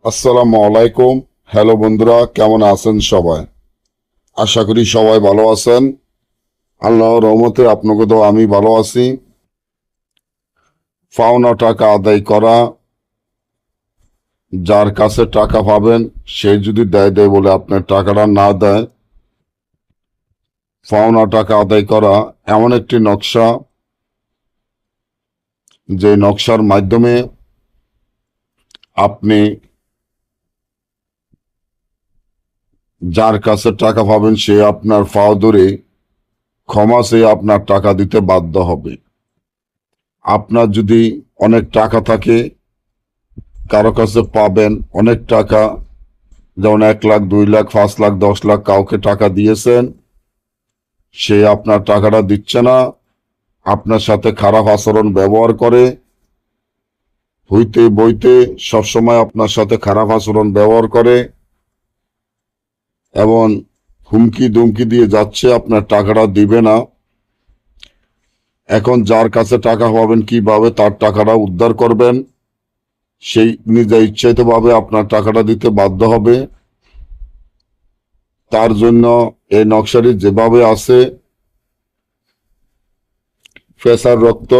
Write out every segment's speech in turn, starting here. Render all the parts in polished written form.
আসসালামু আলাইকুম। হ্যালো বন্ধুরা, কেমন আছেন সবাই? আশা করি সবাই ভালো আছেন। আল্লাহর রহমতে আপনাকে তো আমি ভালো আছি। পাওনা টাকা আদায় করা, যার কাছে টাকা পাবেন সে যদি দেয় দেয় বলে আপনার টাকাটা না দেয়, পাওনা টাকা আদায় করা এমন একটি নকশা, যে নকশার মাধ্যমে আপনি যার কাছে টাকা পাবেন সে আপনার পাও ধরে ক্ষমা চেয়ে আপনার টাকা দিতে বাধ্য হবে। আপনার যদি অনেক টাকা থাকে, কারো কাছে পাবেন অনেক টাকা, যেমন 1 লাখ, 2 লাখ, 5 লাখ, 10 লাখ, কাউকে টাকা দিয়েছেন, সে আপনার টাকাটা দিচ্ছে না, আপনার সাথে খারাপ আচরণ ব্যবহার করে, হইতে বইতে সবসময় আপনার সাথে খারাপ আচরণ ব্যবহার করে এবং হুমকি দুমকি দিয়ে যাচ্ছে আপনার টাকাটা দিবে না। এখন যার কাছে টাকা পাবেন কিভাবে তার টাকাটা উদ্ধার করবেন, সেই নিজে ইচ্ছাইতভাবে আপনার টাকাটা দিতে বাধ্য হবে। তার জন্য এই নকশাটি যেভাবে আছে, ফেসার রক্ত,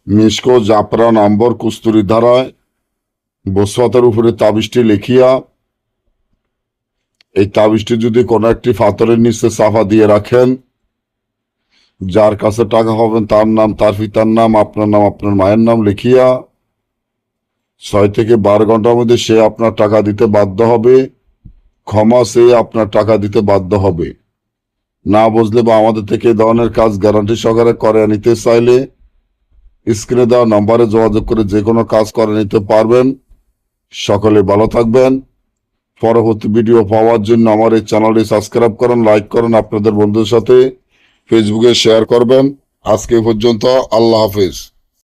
মিস্কো, জাফরান, আম্বর, কস্তুরী ধারায় বসফাতের উপরে তাবিজটি লিখিয়া, এই তাবিজটি যদি কোনো একটি পাথরের নিচে চাপা দিয়ে রাখেন, যার কাছে টাকা পাবেন তার নাম, তার পিতার নাম, আপনার মায়ের নাম লিখিয়া 6 থেকে 12 ঘন্টার মধ্যে সে আপনার টাকা দিতে বাধ্য হবে, ক্ষমা চেয়ে আপনার টাকা দিতে বাধ্য হবে। না বুঝলে বা আমাদের থেকে এই ধরনের কাজ গ্যারান্টি সহকারে করে নিতে চাইলে স্ক্রিনে দেওয়া নম্বরে যোগাযোগ করে যে কোনো কাজ করে নিতে পারবেন। সকলে ভালো থাকবেন। পরবর্তী ভিডিও পাওয়ার জন্য আমার এই চ্যানেলটি সাবস্ক্রাইব করেন, লাইক করেন, আপনাদের বন্ধুদের সাথে ফেসবুকে শেয়ার করবেন। আজকে পর্যন্ত, আল্লাহ হাফেজ।